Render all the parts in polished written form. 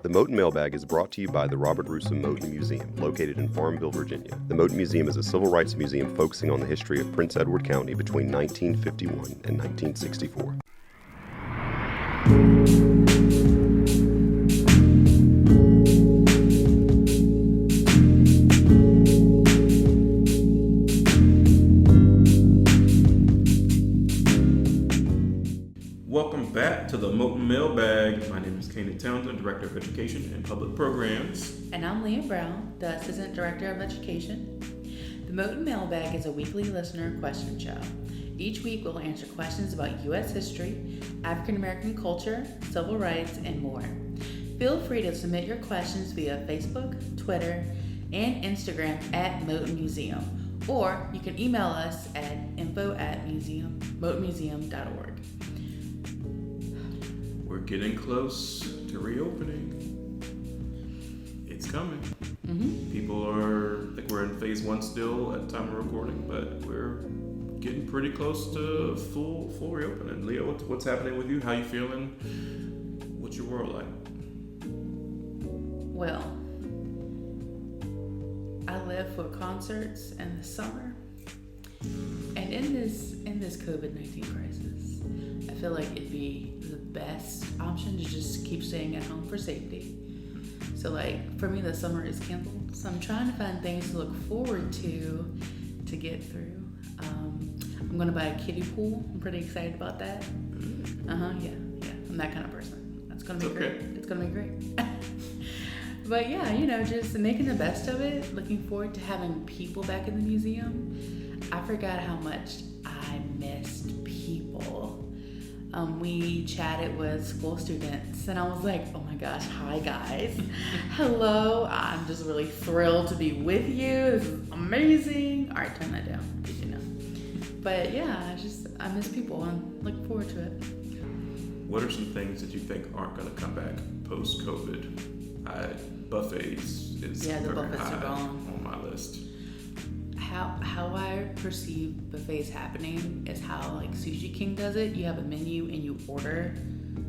The Moton Mailbag is brought to you by the Robert Russo Moton Museum, located in Farmville, Virginia. The Moton Museum is a civil rights museum focusing on the history of Prince Edward County between 1951 and 1964. Welcome back to the Moton Mailbag. My name is Kanan Townsend, Director of Education and Public Programs. And I'm Leah Brown, the Assistant Director of Education. The Moton Mailbag is a weekly listener question show. Each week we'll answer questions about U.S. history, African American culture, civil rights, and more. Feel free to submit your questions via Facebook, Twitter, and Instagram at Moton Museum, or you can email us at info@motonmuseum.org. We're getting close to reopening. It's coming. Mm-hmm. People are, I think we're in phase 1 still at the time of recording, but we're getting pretty close to full reopening. Leo, what's happening with you? How you feeling? What's your world like? Well, I live for concerts in the summer, and in this COVID-19 crisis, I feel like it'd be the best option to just keep staying at home for safety. So like for me, the summer is canceled, so I'm trying to find things to look forward to get through. I'm gonna buy a kiddie pool. I'm pretty excited about that. Yeah. I'm that kind of person. That's gonna be great. It's gonna be great. But yeah, just making the best of it. Looking forward to having people back in the museum. I forgot how much I missed people. We chatted with school students, and I was like, oh my gosh, hi guys. Hello, I'm just really thrilled to be with you. This is amazing. All right, turn that down, did you know? But yeah, I miss people. I'm looking forward to it. What are some things that you think aren't going to come back post-COVID? Buffets is the very buffets high are gone on my list. How I perceive buffets happening is how like Sushi King does it. You have a menu and you order,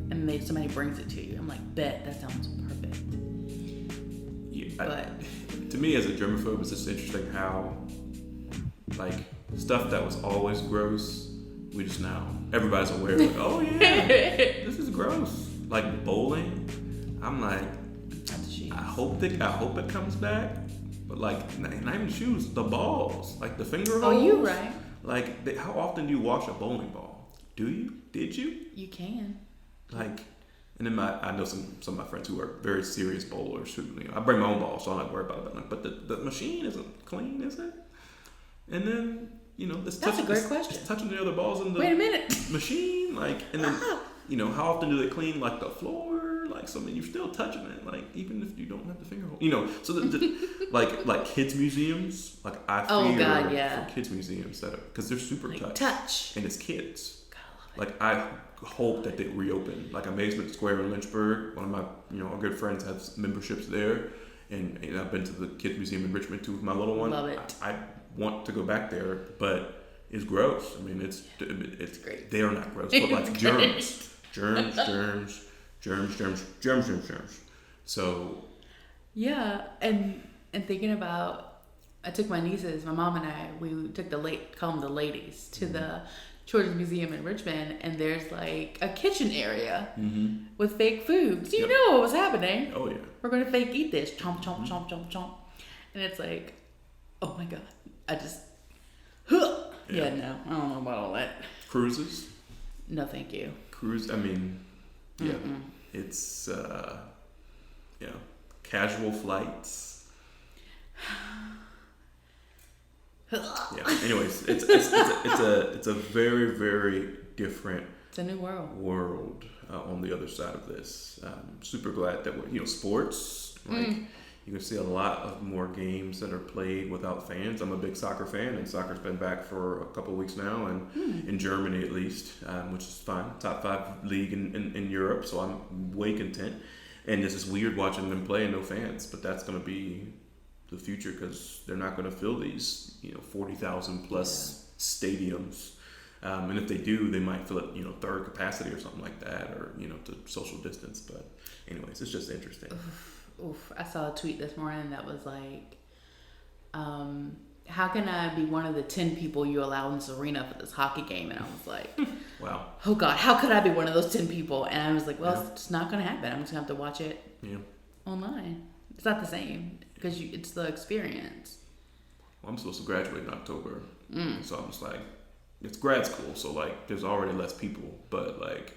and somebody brings it to you. I'm like, bet that sounds perfect. Yeah, but to me as a germaphobe, it's just interesting how like stuff that was always gross, we just now everybody's aware. Like, oh yeah, this is gross. Like bowling, I'm like, I hope it comes back. But like, not even shoes, the balls, like the finger holes. Oh, you right. Like, how often do you wash a bowling ball? Do you? Did you? You can. Like, and then I know some of my friends who are very serious bowlers who, I bring my own ball, so I'm not worried about it. But the machine isn't clean, is it? And then, that's a great question. It's touching the other balls in the Wait a minute. machine, like, and then, how often do they clean like the floor? Like, so I mean, you're still touching it, like even if you don't have the finger hole, So like kids museums, like I fear for kids museums because they're super like touch, and it's kids. Like I hope that they reopen, like Amazement Square in Lynchburg. One of my our good friends has memberships there, and I've been to the kids museum in Richmond too with my little one. Love it. I want to go back there, but it's gross. I mean, it's great. They are not gross, but like germs. So yeah, and thinking about, I took my nieces, my mom and I, we took call them the ladies, to the Children's Museum in Richmond, and there's like a kitchen area with fake food. So you know what was happening. Oh yeah. We're gonna fake eat this. Chomp, chomp, chomp, chomp, chomp. And it's like, oh my God. I just no, I don't know about all that. Cruises? No, thank you. I mean, yeah. Mm-mm. It's casual flights. Yeah. Anyways, it's a very, very different. It's a new world on the other side of this. Super glad that sports you can see a lot of more games that are played without fans. I'm a big soccer fan, and soccer's been back for a couple of weeks now, and in Germany at least, which is fine. Top 5 league in Europe, so I'm way content. And it's just weird watching them play and no fans, but that's going to be the future because they're not going to fill these 40,000 plus stadiums. And if they do, they might fill it, third capacity or something like that, or to social distance. But anyways, it's just interesting. Oof. I saw a tweet this morning that was like, how can I be one of the 10 people you allow in this arena for this hockey game? And I was like, wow. Oh God, how could I be one of those 10 people? And I was like, well, it's just not going to happen. I'm just going to have to watch it online. It's not the same because it's the experience. Well, I'm supposed to graduate in October. So I'm just like, it's grad school. So like, there's already less people, but like,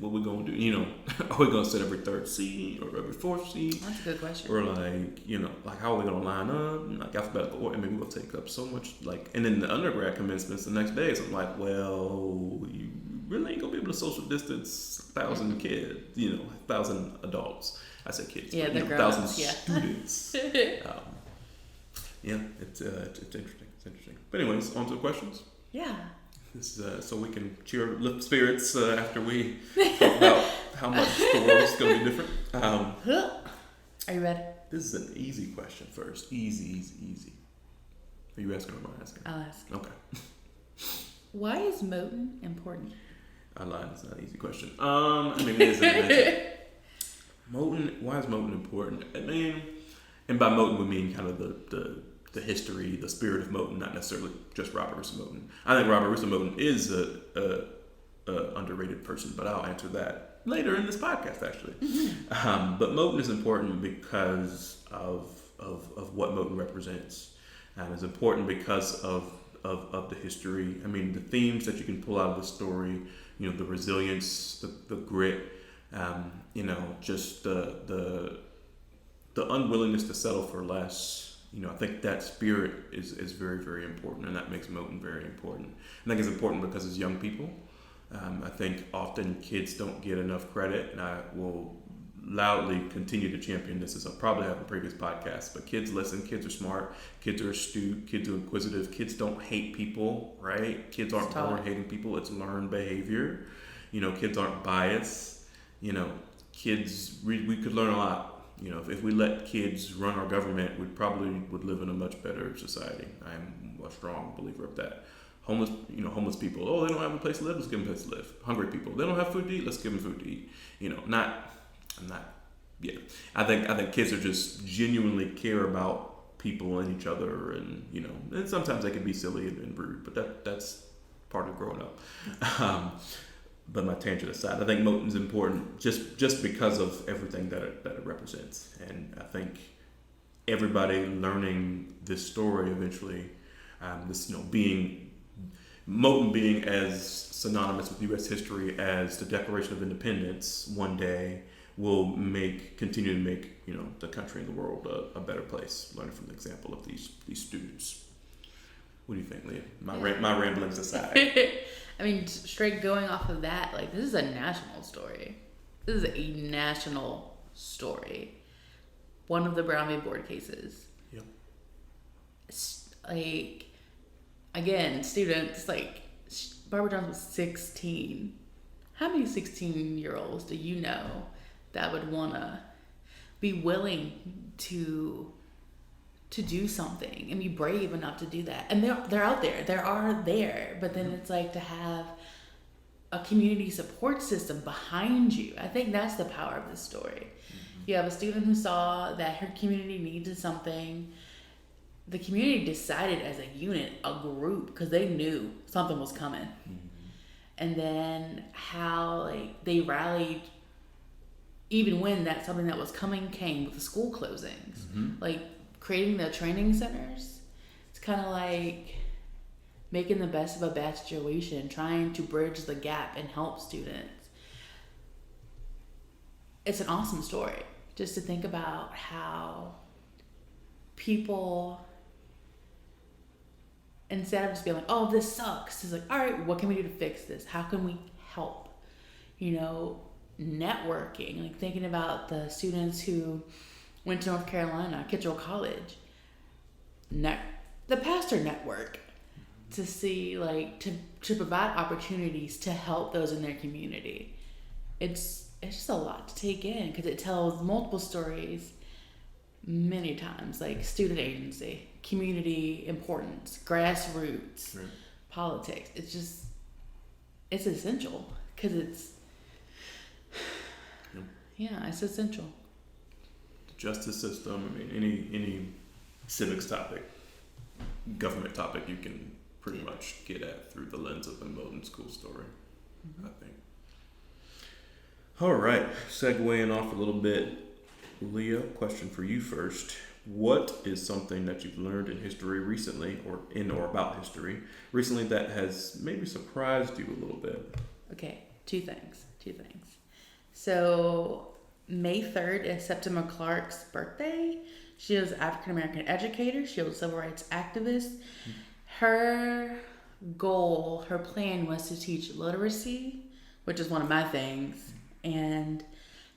what we gonna do? You know, are we gonna sit every third seat or every fourth seat? That's a good question. Or like, you know, like how are we gonna line up? Like alphabetical order. I mean, we'll take up so much. Like, and then the undergrad commencement's the next day. So I'm like, well, you really ain't gonna be able to social distance 1,000 kids. You know, 1,000 adults. I said kids. Yeah, but, the 1,000 grown-ups, students. It's interesting. It's interesting. But anyways, on to the questions. Yeah. This is, so we can lift spirits after we talk about how much the world's going to be different. Are you ready? This is an easy question first. Easy. Are you asking or am I asking? I'll ask. Okay. Why is Moton important? I lied. It's not an easy question. I mean, it is. Moton. Why is Moton important? I mean, and by Moton we mean kind of the history, the spirit of Moton, not necessarily just Robert Russell Moton. I think Robert Russell Moton is a underrated person, but I'll answer that later in this podcast, actually. But Moton is important because of what Moton represents, and it's important because of the history. I mean, the themes that you can pull out of the story, you know, the resilience, the grit, you know, just the unwillingness to settle for less. You know, I think that spirit is very, very important, and that makes Moton very important. I think it's important because as young people, I think often kids don't get enough credit, and I will loudly continue to champion this, as I probably have in previous podcasts, but kids listen, kids are smart, kids are astute, kids are inquisitive, kids don't hate people, right? Kids aren't born hating people, it's learned behavior. You know, kids aren't biased. You know, kids, we could learn a lot. You know, if we let kids run our government, we probably would live in a much better society. I am a strong believer of that. Homeless people, oh, they don't have a place to live, let's give them a place to live. Hungry people, they don't have food to eat, let's give them food to eat. You know, I think kids are just genuinely care about people and each other, and, you know, and sometimes they can be silly and rude, but that's part of growing up. But my tangent aside, I think Moton's important just because of everything that it represents. And I think everybody learning this story eventually, Moton being as synonymous with U.S. history as the Declaration of Independence one day will continue to make, you know, the country and the world a better place, learning from the example of these students. What do you think, Leah? My ramblings aside. I mean, straight going off of that, like, this is a national story. This is a national story. One of the Brown v. Board cases. Yep. Like, again, students, like, Barbara Jones was 16. How many 16-year-olds do you know that would want to be willing to do something and be brave enough to do that? And they're out there. There. But then it's like to have a community support system behind you. I think that's the power of this story. You have a student who saw that her community needed something. The community decided as a unit, a group, because they knew something was coming. And then how, like, they rallied even when that something that was coming came with the school closings. Like, creating the training centers, it's kind of like making the best of a bad situation, trying to bridge the gap and help students. It's an awesome story just to think about how people, instead of just being like, oh, this sucks, it's like, all right, what can we do to fix this? How can we help? You know, networking, like thinking about the students who went to North Carolina, Kittrell College, the pastor network, to see, like, to provide opportunities to help those in their community. It's just a lot to take in because it tells multiple stories many times, like student agency, community importance, grassroots, right, politics. It's essential because Yeah, it's essential. The justice system. I mean, any civics topic, government topic, you can pretty much get at through the lens of the Moton School story. I think. All right, segueing off a little bit, Leah, question for you first. What is something that you've learned in history recently, or about history recently, that has maybe surprised you a little bit? Okay, two things. So May 3rd is Septima Clark's birthday. She was an African-American educator. She was a civil rights activist. Her goal, her plan was to teach literacy, which is one of my things, and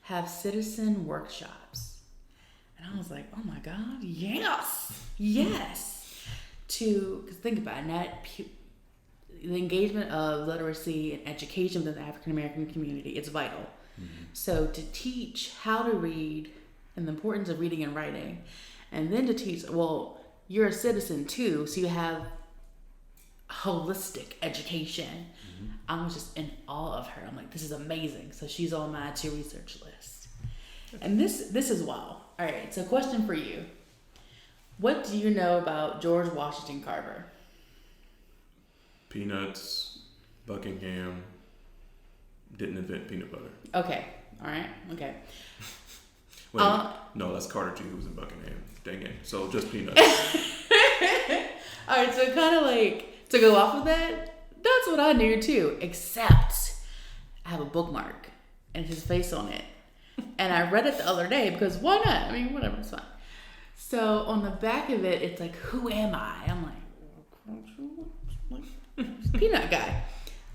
have citizen workshops. And I was like, oh my God, yes. Because think about it, the engagement of literacy and education within the African-American community, it's vital. Mm-hmm. So to teach how to read and the importance of reading and writing, and then to teach, well, you're a citizen too, so you have holistic education. Mm-hmm. I was just in awe of her. I'm like, this is amazing. So she's on my to research list. And this is wow. All right, so question for you. What do you know about George Washington Carver? Peanuts, Buckingham, didn't invent peanut butter. Okay, all right, okay. Wait, no, that's Carter G who was in Buckingham. Dang it. So just peanuts. All right, so kind of like, to go off of that, that's what I knew too, except I have a bookmark and his face on it. And I read it the other day because why not? I mean, whatever, it's fine. So on the back of it, it's like, who am I? I'm like, peanut guy.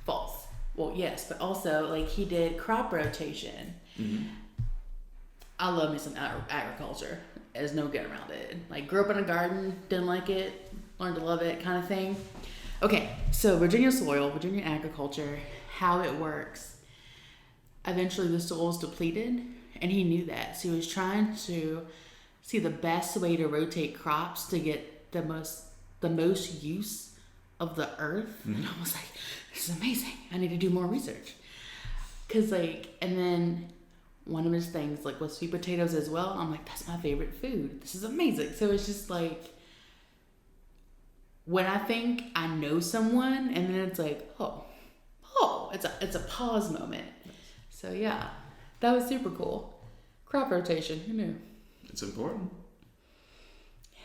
False. Well, yes, but also like he did crop rotation. Mm-hmm. I love me some agriculture. There's no getting around it. Like grew up in a garden, didn't like it, learned to love it kind of thing. Okay, so Virginia soil, Virginia agriculture, how it works. Eventually the soil is depleted and he knew that. So he was trying to see the best way to rotate crops to get the most use of the earth. Mm-hmm. And I was like, this is amazing. I need to do more research. Cause like, and then one of his things like with sweet potatoes as well. I'm like, that's my favorite food. This is amazing. So it's just like, when I think I know someone and then it's like, oh, it's a pause moment. So yeah, that was super cool. Crop rotation, who knew? It's important. Yeah.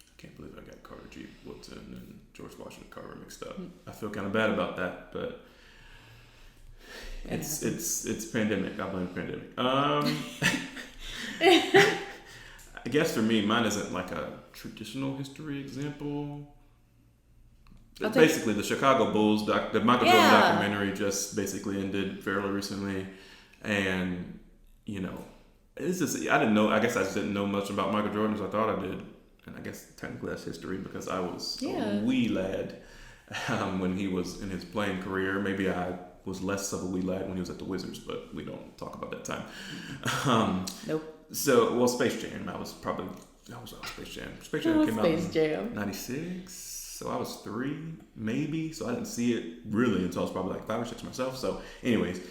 I can't believe I got Carter G. Woodson and George Washington Carver mixed up. I feel kind of bad about that, but it's pandemic. I blame pandemic. I guess for me, mine isn't like a traditional history example. Basically, the Chicago Bulls, the Michael Jordan documentary just basically ended fairly recently. And, you know, it's just, I didn't know, I guess I just didn't know much about Michael Jordan as I thought I did. And I guess technically that's history because I was a wee lad when he was in his playing career. Maybe I was less of a wee lad when he was at the Wizards, but we don't talk about that time. Nope. So, well, Space Jam. I was Space Jam. Space Jam came out in 96. So I was 3, maybe. So I didn't see it really until I was probably like 5 or 6 myself. So anyways,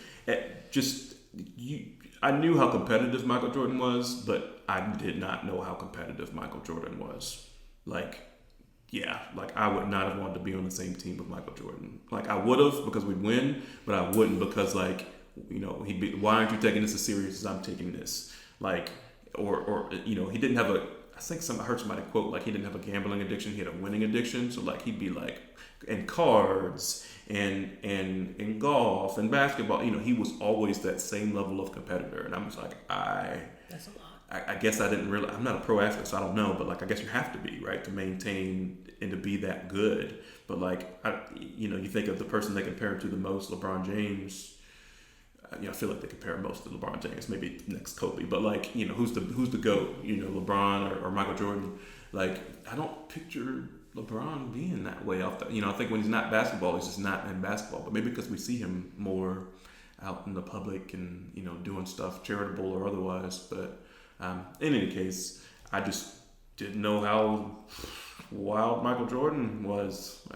I knew how competitive Michael Jordan was, but I did not know how competitive Michael Jordan was. Like I would not have wanted to be on the same team with Michael Jordan. Like I would have because we'd win, but I wouldn't because like, you know, why aren't you taking this as serious as I'm taking this? Like, or you know, he didn't have I heard somebody quote, like he didn't have a gambling addiction, he had a winning addiction. So like he'd be like in cards and in golf and basketball, you know, he was always that same level of competitor. And I'm just like, that's a lot. I guess I didn't really, I'm not a pro athlete, so I don't know, but like I guess you have to be, right, to maintain and to be that good. But like, you think of the person they compare him to the most, LeBron James. You know, I feel like they compare most to LeBron James, maybe next Kobe, but like, you know, who's the GOAT? You know, LeBron or Michael Jordan. Like, I don't picture LeBron being that way off the, you know, I think when he's not basketball, he's just not in basketball, but maybe because we see him more out in the public and, you know, doing stuff charitable or otherwise. But in any case, I just didn't know how wild Michael Jordan was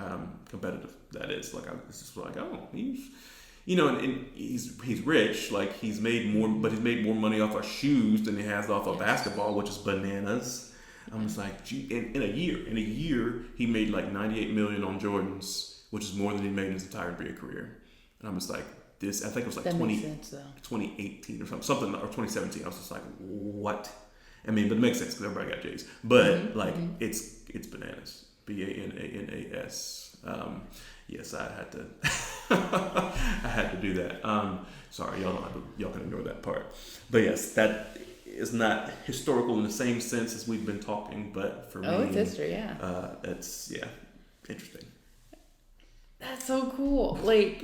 competitive. That is, like, I was just like, oh, and he's rich. Like he's made more money off of shoes than he has off of basketball, which is bananas. I'm just like, gee, in a year, he made like $98 million on Jordans, which is more than he made in his entire NBA career. And I'm just like, this. I think it was like 2018 or something, or 2017. I was just like, what? I mean, but it makes sense because everybody got J's. But it's bananas. BANANAS. Yes, I had to. I had to do that. Sorry, y'all can ignore that part. But yes, that is not historical in the same sense as we've been talking. But for me, it's history. Yeah. That's interesting. That's so cool. Like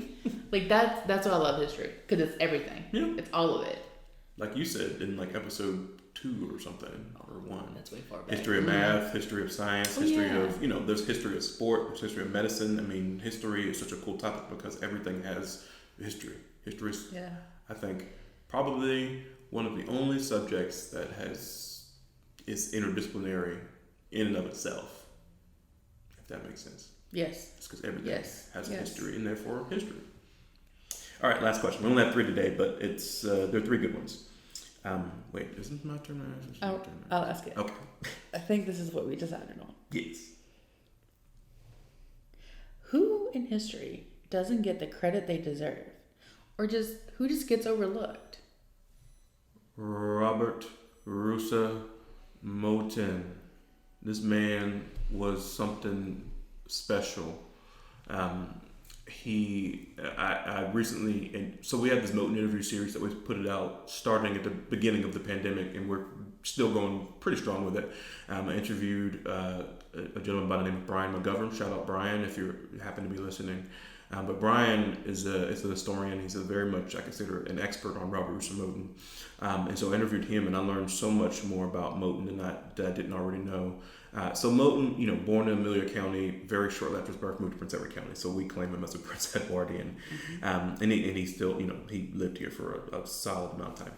that's why I love history, because it's everything. Yeah. It's all of it. Like you said in like episode 2 or something, or 1. That's way far back. History of math, history of science, history of, there's history of sport, there's history of medicine. I mean, history is such a cool topic because everything has history. History is, I think, probably one of the only subjects that is interdisciplinary in and of itself, if that makes sense. Yes. It's because everything has a history and therefore history. All right, last question. We only have 3 today, but there are 3 good ones. Wait, isn't my turn to ask? I'll ask it. Okay. I think this is what we decided on. Yes. Who in history doesn't get the credit they deserve? Or who just gets overlooked? Robert Russa Moton. This man was something special. I recently, and so we had this Moton interview series that we put it out starting at the beginning of the pandemic, and we're still going pretty strong with it. I interviewed a gentleman by the name of Brian McGovern. Shout out Brian if you happen to be listening. But Brian is a historian. He's very much, I consider, an expert on Robert Russa Moton. And so I interviewed him, and I learned so much more about Moton than I didn't already know. So Moton, born in Amelia County, very shortly after his birth, moved to Prince Edward County. So we claim him as a Prince Edwardian. And he still, he lived here for a solid amount of time.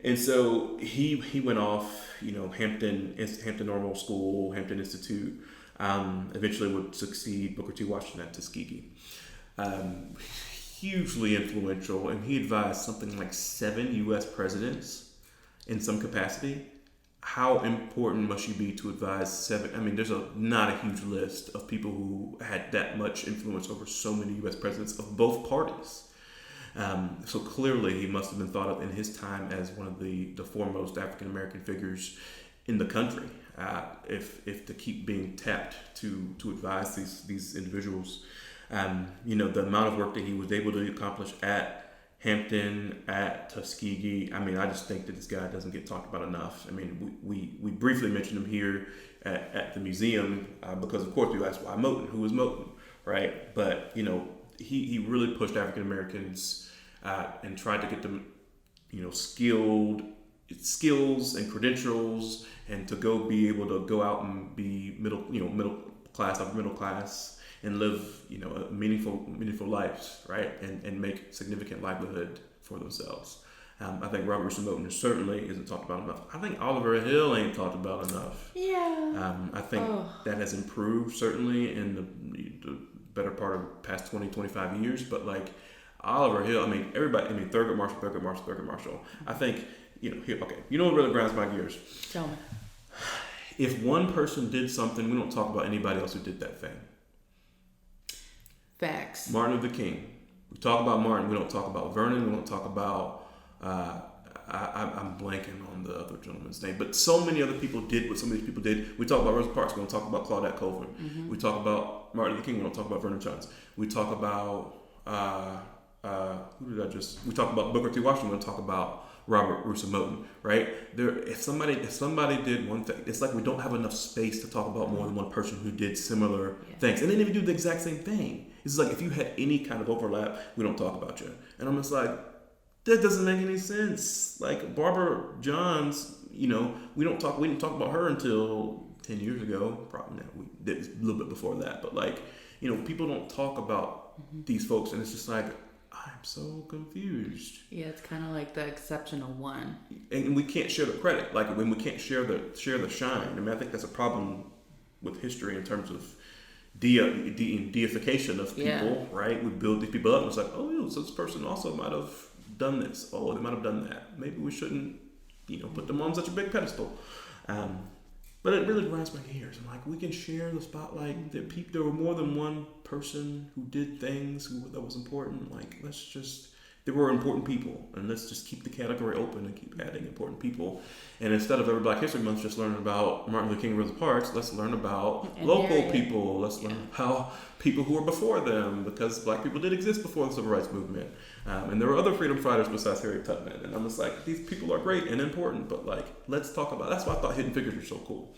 And so he went off, Hampton Normal School, Hampton Institute, eventually would succeed Booker T. Washington at Tuskegee. Hugely influential, and he advised something like 7 U.S. presidents in some capacity. How important must you be to advise 7? I mean, there's not a huge list of people who had that much influence over so many U.S. presidents of both parties. So clearly he must have been thought of in his time as one of the foremost African-American figures in the country. If to keep being tapped to advise these individuals. The amount of work that he was able to accomplish at Hampton, at Tuskegee. I mean, I just think that this guy doesn't get talked about enough. I mean, we briefly mentioned him here at the museum because, of course, people ask, why Moton? Who is Moton? Right? But, he really pushed African Americans and tried to get them, skills and credentials, and to be able to go out and be middle class, and live, meaningful lives, right? And make significant livelihood for themselves. I think Robert Russa Moton certainly isn't talked about enough. I think Oliver Hill ain't talked about enough. Yeah. I think that has improved certainly in the better part of the past 20, 25 years. But like Oliver Hill, everybody, Thurgood Marshall. I think, what really grinds my gears? Tell me. If one person did something, we don't talk about anybody else who did that thing. Facts. Martin Luther King. We talk about Martin. We don't talk about Vernon. We don't talk about. I'm blanking on the other gentleman's name, but so many other people did what some of these people did. We talk about Rosa Parks. We don't talk about Claudette Colvin. Mm-hmm. We talk about Martin Luther King. We don't talk about Vernon Johns. We talk about We talk about Booker T. Washington. We don't talk about Robert Russa Moton. Right? If somebody did one thing, it's like we don't have enough space to talk about more than one person who did similar things, and then even do the exact same thing. It's like if you had any kind of overlap, we don't talk about you. And I'm just like, that doesn't make any sense. Like Barbara Johns, we didn't talk about her until 10 years ago. Probably we did a little bit before that. But people don't talk about these folks, and it's just like, I'm so confused. Yeah, it's kind of like the exceptional one. And we can't share the credit. When we can't share the shine. I think that's a problem with history in terms of, deification of people, right? We build these people up, and it's like, oh, so this person also might have done this. Oh, they might have done that. Maybe we shouldn't, put them on such a big pedestal. But it really grinds my gears. I'm like, we can share the spotlight. There were more than one person who did things that was important. Like, there were important people, and let's just keep the category open and keep adding important people. And instead of every Black History Month just learning about Martin Luther King and Rosa Parks, let's learn about local people. Let's learn how people who were before them, because Black people did exist before the Civil Rights Movement. And there were other freedom fighters besides Harriet Tubman. And I'm just like, these people are great and important, but like, let's talk about. That's why I thought Hidden Figures were so cool,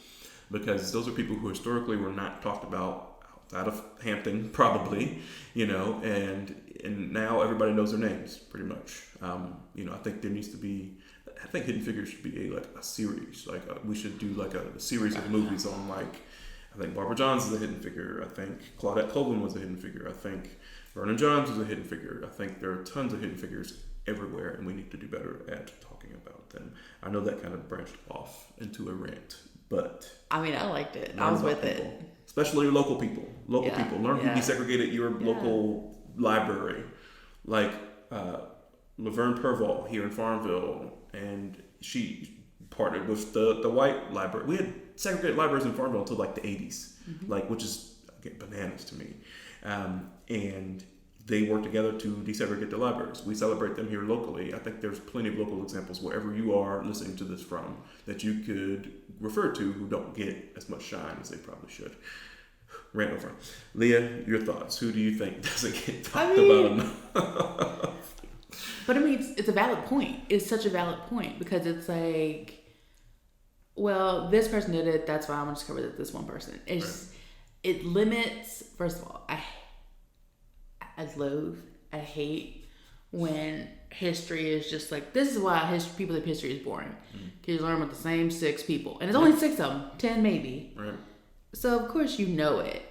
because those are people who historically were not talked about out of Hampton, probably, and now everybody knows their names pretty much. I think there needs to be. I think Hidden Figures should be a series. We should do a series of movies on I think Barbara Johns is a hidden figure. I think Claudette Colvin was a hidden figure. I think Vernon Johns was a hidden figure. I think there are tons of hidden figures everywhere, and we need to do better at talking about them. I know that kind of branched off into a rant, but I liked it. I was with people, it. especially local people. People learn who desegregated your local library, like Laverne Purval here in Farmville, and she partnered with the white library. We had segregated libraries in Farmville until the 80s, which is bananas to me. And they work together to desegregate the libraries. We celebrate them here locally. I think there's plenty of local examples wherever you are listening to this from that you could refer to who don't get as much shine as they probably should. Rant over. Leah, your thoughts. Who do you think doesn't get talked about enough? But it's a valid point. It's such a valid point, because it's like, well, this person did it, that's why I'm going to just cover this one person. It limits, first of all, I hate when history is just like, this is why people think history is boring. Because you learn with the same 6 people. And it's only 6 of them, 10 maybe. Right. So of course you know it.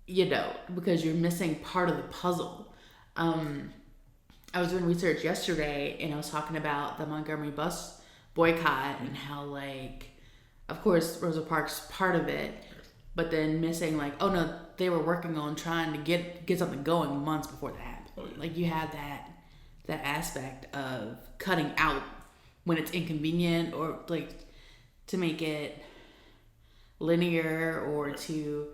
Because you're missing part of the puzzle. I was doing research yesterday, and I was talking about the Montgomery bus boycott and how, of course, Rosa Parks part of it, but then missing, oh no, they were working on trying to get something going months before that happened. Oh, yeah. You have that aspect of cutting out when it's inconvenient, or to make it linear, or to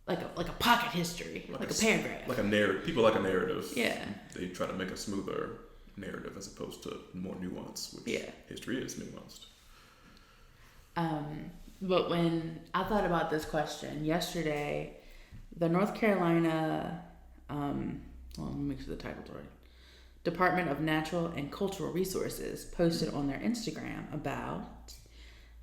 like a pocket history, like a paragraph, like a narrative. People like a narrative. Yeah, they try to make a smoother narrative as opposed to more nuance, which history is nuanced. But when I thought about this question yesterday, the North Carolina, let me make sure the title's right. Department of Natural and Cultural Resources posted on their Instagram about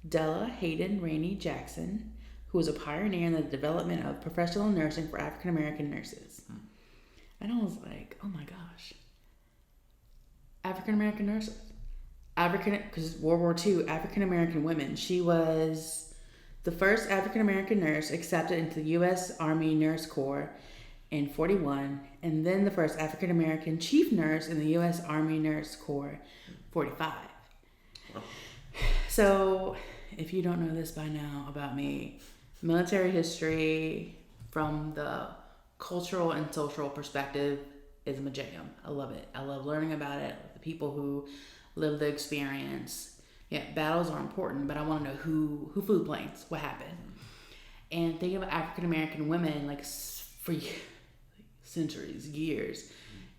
Della Hayden Rainey Jackson, who was a pioneer in the development of professional nursing for African American nurses. And I was like, oh my gosh. African American nurses. Because World War II, African American women. She was the first African American nurse accepted into the U.S. Army Nurse Corps in 1941, and then the first African American chief nurse in the U.S. Army Nurse Corps, 1945. Wow. So, if you don't know this by now about me, military history from the cultural and social perspective is my jam. I love it. I love learning about it. The people who live the experience. Yeah, battles are important, but I want to know who flew planes, what happened. And thinking about African American women, for centuries, years,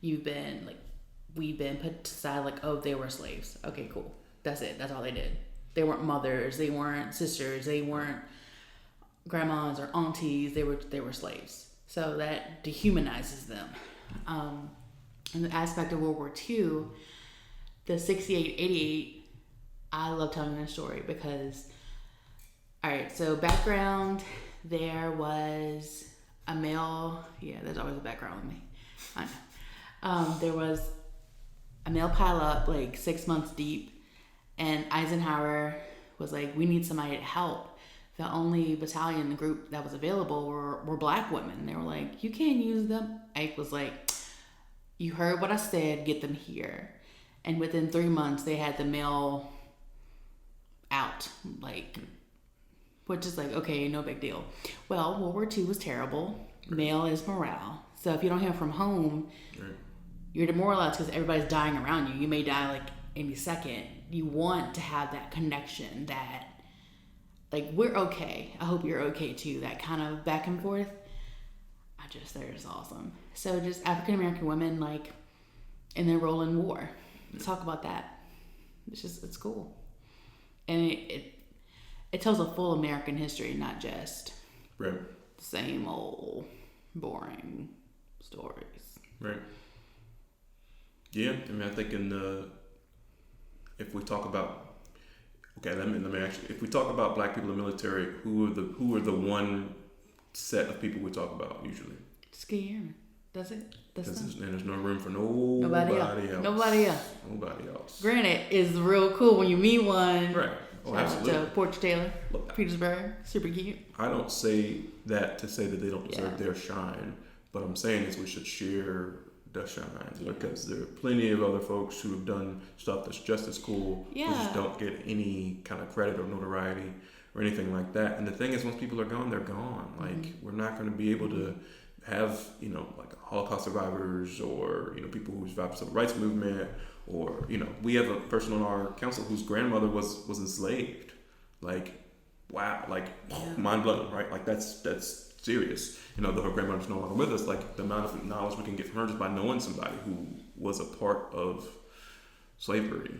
we've been put aside, oh, they were slaves. Okay, cool. That's it. That's all they did. They weren't mothers. They weren't sisters. They weren't grandmas or aunties. They were slaves. So that dehumanizes them. And the aspect of World War II, the 68-88, I love telling that story because, all right, so background, there was a male, there's always a background with me. I know. There was a male pileup 6 months deep, and Eisenhower was like, we need somebody to help. The only battalion in the group that was available were black women. They were like, you can't use them. Ike was like, you heard what I said, get them here. And within 3 months, they had the male out, which is like, okay, no big deal. Well, World War II was terrible. Male is morale. So if you don't hear from home, you're demoralized because everybody's dying around you. You may die like any second. You want to have that connection that, like, we're okay. I hope you're okay too. That kind of back and forth. They're just awesome. So just African American women, like, in their role in war. Let's talk about that. It's cool. And it tells a full American history, not just the same old boring stories. Right. Yeah, I mean, I think if we talk about, let me actually, if we talk about black people in the military, who are the one set of people we talk about usually? Ski airmen. Does it? And there's no room for nobody else. Nobody else. Granted, it's real cool when you meet one. Right. Oh, absolutely. To Porch Taylor, Petersburg, super cute. I don't say that to say that they don't deserve their shine, but I'm saying is we should share the shine because there are plenty of other folks who have done stuff that's just as cool who just don't get any kind of credit or notoriety or anything like that. And the thing is, once people are gone, they're gone. Like, we're not going to be able to have, like Holocaust survivors or, people who survived the civil rights movement, or, we have a person on our council whose grandmother was enslaved. Like, wow, like, mind blowing, right? Like, that's serious. Though her grandmother's no longer with us, like, the amount of knowledge we can get from her just by knowing somebody who was a part of slavery,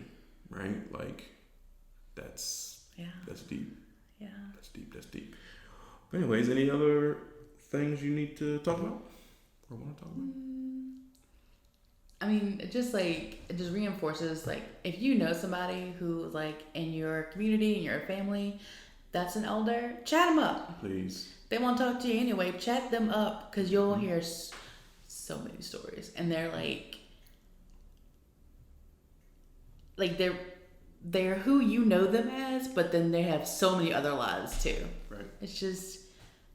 right? Like, that's deep. Yeah. That's deep. But anyways, any other things you need to talk about or want to talk about? I mean, it just reinforces, like, if you know somebody who's, like, in your community, in your family, that's an elder, chat them up. Please. They won't talk to you anyway. Chat them up because you'll hear so many stories. And they're they're who you know them as, but then they have so many other lives too. Right. It's just,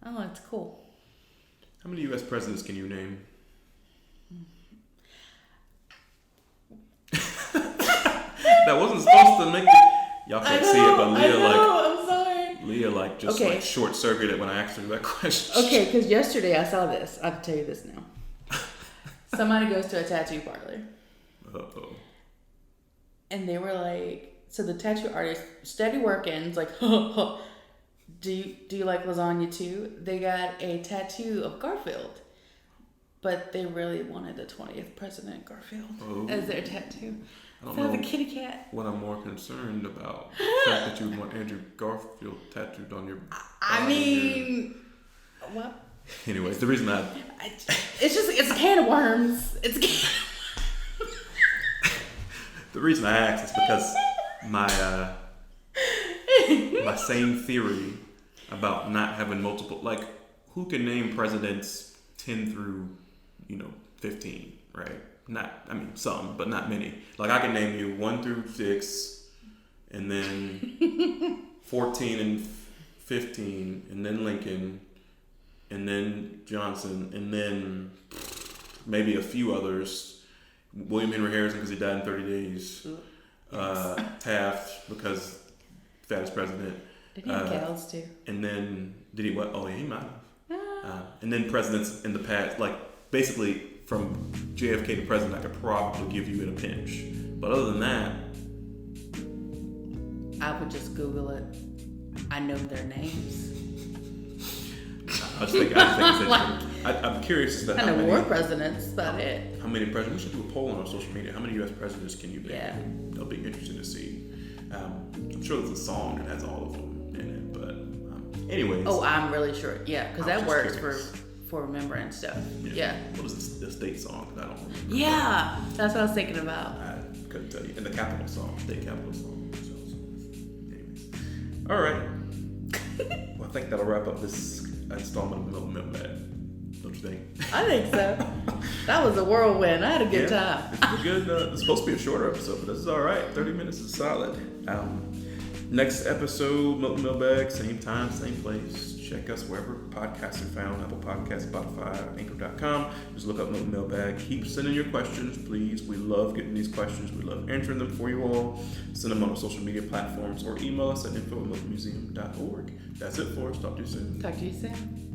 it's cool. How many U.S. presidents can you name? That wasn't supposed to make y'all can't see it, but I'm sorry. Leah just short circuited when I asked her that question. Okay, because yesterday I saw this. I can tell you this now. Somebody goes to a tattoo parlor. Uh-oh. And they were like, so the tattoo artist, steady working, it's like, do you like lasagna too? They got a tattoo of Garfield, but they really wanted the 20th President Garfield as their tattoo. I don't know the kitty cat. What I'm more concerned about, the fact that you would want Andrew Garfield tattooed on your what? Anyways, the reason it's a can of worms. The reason I asked is because my same theory about not having multiple, like, who can name presidents 10 through 15, right? Some, but not many. Like, I can name you 1 through 6, and then 14 and 15, and then Lincoln, and then Johnson, and then maybe a few others. William Henry Harrison because he died in 30 days. Taft because fattest president. Did he have cows too? And then did he what? Oh, yeah, he might have. And then presidents in the past, like basically from JFK to president, I could probably give you in a pinch. But other than that, I would just Google it. I know their names. I just think it's I'm curious as to how many war presidents. That's about it. How many presidents? We should do a poll on our social media. How many U.S. presidents can you name? Yeah. That'll be interesting to see. I'm sure there's a song that has all of them in it, but anyways. Oh, I'm really sure. Yeah, because that works for remembering stuff. Yeah. What is the state song that I don't remember? Yeah, that's what I was thinking about. I couldn't tell you. And the capital song, state capital song. So, anyways. All right. Well, I think that'll wrap up this installment of Moton Mailbag. Don't you think? I think so. That was a whirlwind. I had a good time. It's good. It's supposed to be a shorter episode, but this is all right. 30 minutes is solid. Next episode, Moton Mailbag, same time, same place. Check us wherever podcasts are found, Apple Podcasts, Spotify, Anchor.com. Just look up Moton Mailbag. Keep sending your questions, please. We love getting these questions. We love answering them for you all. Send them on our social media platforms or email us at info@motonmuseum.org. That's it for us. Talk to you soon. Talk to you soon.